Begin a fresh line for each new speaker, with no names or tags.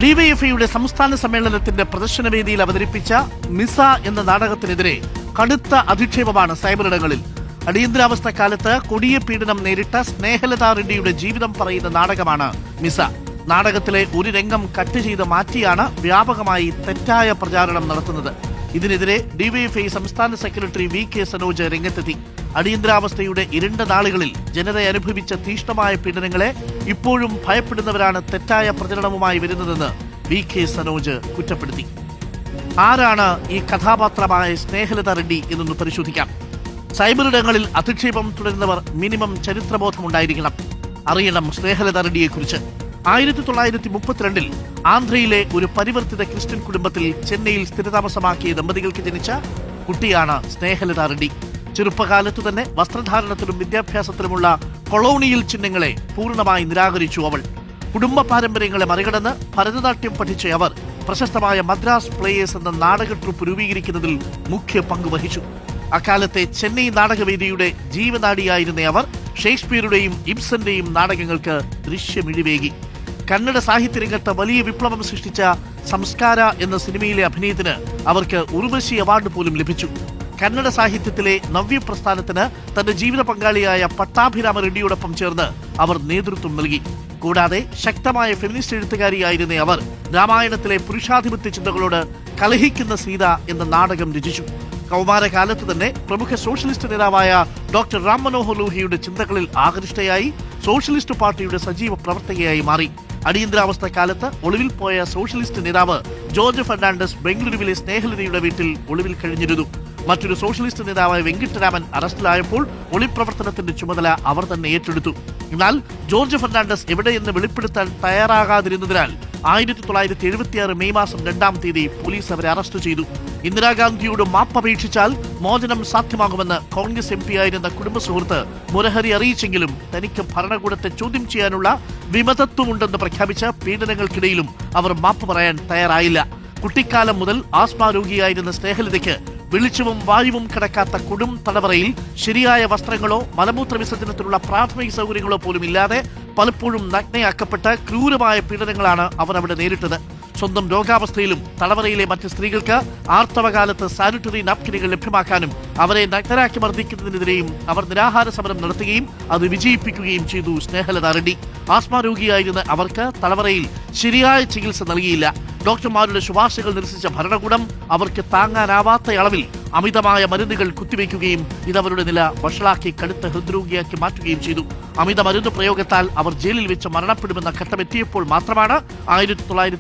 ഡിവൈഎഫ്ഐയുടെ സംസ്ഥാന സമ്മേളനത്തിന്റെ പ്രദർശനവേദിയിൽ അവതരിപ്പിച്ച മിസ എന്ന നാടകത്തിനെതിരെ കടുത്ത അധിക്ഷേപമാണ് സൈബറിടങ്ങളിൽ. അടിയന്തരാവസ്ഥ കാലത്ത് കൊടിയ പീഡനം നേരിട്ട സ്നേഹലതാ റെഡ്ഡിയുടെ ജീവിതം പറയുന്ന നാടകമാണ് മിസ. നാടകത്തിലെ ഒരു രംഗം കട്ട് ചെയ്ത് മാറ്റിയാണ് വ്യാപകമായി തെറ്റായ പ്രചാരണം നടത്തുന്നത്. ഇതിനെതിരെ ഡിവൈഎഫ്ഐ സംസ്ഥാന സെക്രട്ടറി വി.കെ. സനോജ് രംഗത്തെത്തി. അടിയന്തരാവസ്ഥയുടെ ഇരുണ്ട നാളുകളിൽ ജനത അനുഭവിച്ച തീഷ്ണമായ പീഡനങ്ങളെ ഇപ്പോഴും ഭയപ്പെടുന്നവരാണ് തെറ്റായ പ്രചരണവുമായി വരുന്നതെന്ന് വി.കെ. സനോജ് കുറ്റപ്പെടുത്തി. ആരാണ് ഈ കഥാപാത്രമായ സ്നേഹലത റെഡ്ഡി എന്നൊന്ന് പരിശോധിക്കാം. സൈബറിടങ്ങളിൽ അധിക്ഷേപം തുടരുന്നവർ മിനിമം ചരിത്രബോധമുണ്ടായിരിക്കണം. അറിയണം സ്നേഹലത റെഡ്ഡിയെക്കുറിച്ച്. 1932 ആന്ധ്രയിലെ ഒരു പരിവർത്തിത ക്രിസ്ത്യൻ കുടുംബത്തിൽ ചെന്നൈയിൽ സ്ഥിരതാമസമാക്കിയ ദമ്പതികൾക്ക് ജനിച്ച കുട്ടിയാണ് സ്നേഹലത റെഡ്ഡി. ചെറുപ്പകാലത്തു തന്നെ വസ്ത്രധാരണത്തിലും വിദ്യാഭ്യാസത്തിലുമുള്ള കൊളോണിയൽ ചിഹ്നങ്ങളെ പൂർണ്ണമായി നിരാകരിച്ചു അവൾ. കുടുംബ പാരമ്പര്യങ്ങളെ മറികടന്ന് ഭരതനാട്യം പഠിച്ച അവർ പ്രശസ്തമായ മദ്രാസ് പ്ലേയേഴ്സ് എന്ന നാടക ട്രൂപ്പ് രൂപീകരിക്കുന്നതിൽ മുഖ്യ പങ്ക് വഹിച്ചു. അക്കാലത്തെ ചെന്നൈ നാടകവേദിയുടെ ജീവനാഡിയായിരുന്ന അവർ ഷേക്സ്പിയറുടെയും ഇബ്സന്റെയും നാടകങ്ങൾക്ക് ദൃശ്യമിഴിവേകി. കന്നഡ സാഹിത്യരംഗത്ത് വലിയ വിപ്ലവം സൃഷ്ടിച്ച സംസ്കാര എന്ന സിനിമയിലെ അഭിനയത്തിന് അവർക്ക് ഉർവശി അവാർഡ് പോലും ലഭിച്ചു. കന്നഡ സാഹിത്യത്തിലെ നവ്യപ്രസ്ഥാനത്തിന് തന്റെ ജീവിത പങ്കാളിയായ പട്ടാഭിരാമ റെഡ്ഡിയോടൊപ്പം ചേർന്ന് അവർ നേതൃത്വം നൽകി. കൂടാതെ ശക്തമായ ഫെമിനിസ്റ്റ് എഴുത്തുകാരിയായിരുന്ന അവർ രാമായണത്തിലെ പുരുഷാധിപത്യ ചിന്തകളോട് കലഹിക്കുന്ന സീത എന്ന നാടകം രചിച്ചു. കൗമാരകാലത്ത് തന്നെ പ്രമുഖ സോഷ്യലിസ്റ്റ് നേതാവായ ഡോക്ടർ റാം മനോഹർ ലോഹിയുടെ ചിന്തകളിൽ ആകൃഷ്ടയായി സോഷ്യലിസ്റ്റ് പാർട്ടിയുടെ സജീവ പ്രവർത്തകയായി മാറി. അടിയന്തരാവസ്ഥ കാലത്ത് ഒളിവിൽ പോയ സോഷ്യലിസ്റ്റ് നേതാവ് ജോർജ് ഫെർണാണ്ടസ് ബംഗളൂരുവിലെ സ്നേഹലതയുടെ വീട്ടിൽ ഒളിവിൽ കഴിഞ്ഞിരുന്നു. മറ്റൊരു സോഷ്യലിസ്റ്റ് നേതാവായ വെങ്കിട്ടരാമൻ അറസ്റ്റിലായപ്പോൾ ഒളിപ്രവർത്തനത്തിന്റെ ചുമതല അവർ തന്നെ ഏറ്റെടുത്തു. എന്നാൽ ജോർജ് ഫെർണാണ്ടസ് എവിടെയെന്ന് വെളിപ്പെടുത്താൻ തയ്യാറാകാതിരുന്നതിനാൽ 1976 മെയ് മാസം 2-ാം തീയതി പോലീസ് അവരെ അറസ്റ്റ് ചെയ്തു. ഇന്ദിരാഗാന്ധിയോട് മാപ്പപേക്ഷിച്ചാൽ മോചനം സാധ്യമാകുമെന്ന് കോൺഗ്രസ് എം പി ആയിരുന്ന കുടുംബ സുഹൃത്ത് മുരഹരി അറിയിച്ചെങ്കിലും തനിക്ക് ഭരണകൂടത്തെ ചോദ്യം ചെയ്യാനുള്ള വിമതത്വമുണ്ടെന്ന് പ്രഖ്യാപിച്ച പീഡനങ്ങൾക്കിടയിലും അവർ മാപ്പ് പറയാൻ തയ്യാറായില്ല. കുട്ടിക്കാലം മുതൽ ആസ്മ രോഗിയായിരുന്ന സ്നേഹലതയ്ക്ക് വെളിച്ചവും വായുവും കിടക്കാത്ത കൊടും തടവറയിൽ ശരിയായ വസ്ത്രങ്ങളോ മലമൂത്ര വിസർജനത്തിനുള്ള പ്രാഥമിക സൗകര്യങ്ങളോ പോലും ഇല്ലാതെ പലപ്പോഴും നഗ്നയാക്കപ്പെട്ട ക്രൂരമായ പീഡനങ്ങളാണ് അവർ അവിടെ നേരിട്ടത്. സ്വന്തം രോഗാവസ്ഥയിലും തടവറയിലെ മറ്റ് സ്ത്രീകൾക്ക് ആർത്തവകാലത്ത് സാനിറ്ററി നാപ്കിനുകൾ ലഭ്യമാക്കാനും അവരെ നഗ്നരാക്കി മർദ്ദിക്കുന്നതിനെതിരെയും അവർ നിരാഹാര സമരം നടത്തുകയും അത് വിജയിപ്പിക്കുകയും ചെയ്തു സ്നേഹലത റെഡ്ഡി. ആസ്മ രോഗിയായിരുന്ന അവർക്ക് തടവറയിൽ ശരിയായ ചികിത്സ നൽകിയില്ല. ഡോക്ടർമാരുടെ ശുപാർശകൾ നിരസിച്ച ഭരണകൂടം അവർക്ക് താങ്ങാനാവാത്ത അളവിൽ അമിതമായ മരുന്നുകൾ കുത്തിവെക്കുകയും ഇതവരുടെ നില വഷളാക്കി കടുത്ത ഹൃദ്രോഗിയാക്കി മാറ്റുകയും ചെയ്തു. അമിത മരുന്ന് പ്രയോഗത്താൽ അവർ ജയിലിൽ വെച്ച് മരണപ്പെടുമെന്ന ഘട്ടമെത്തിയപ്പോൾ മാത്രമാണ് 1970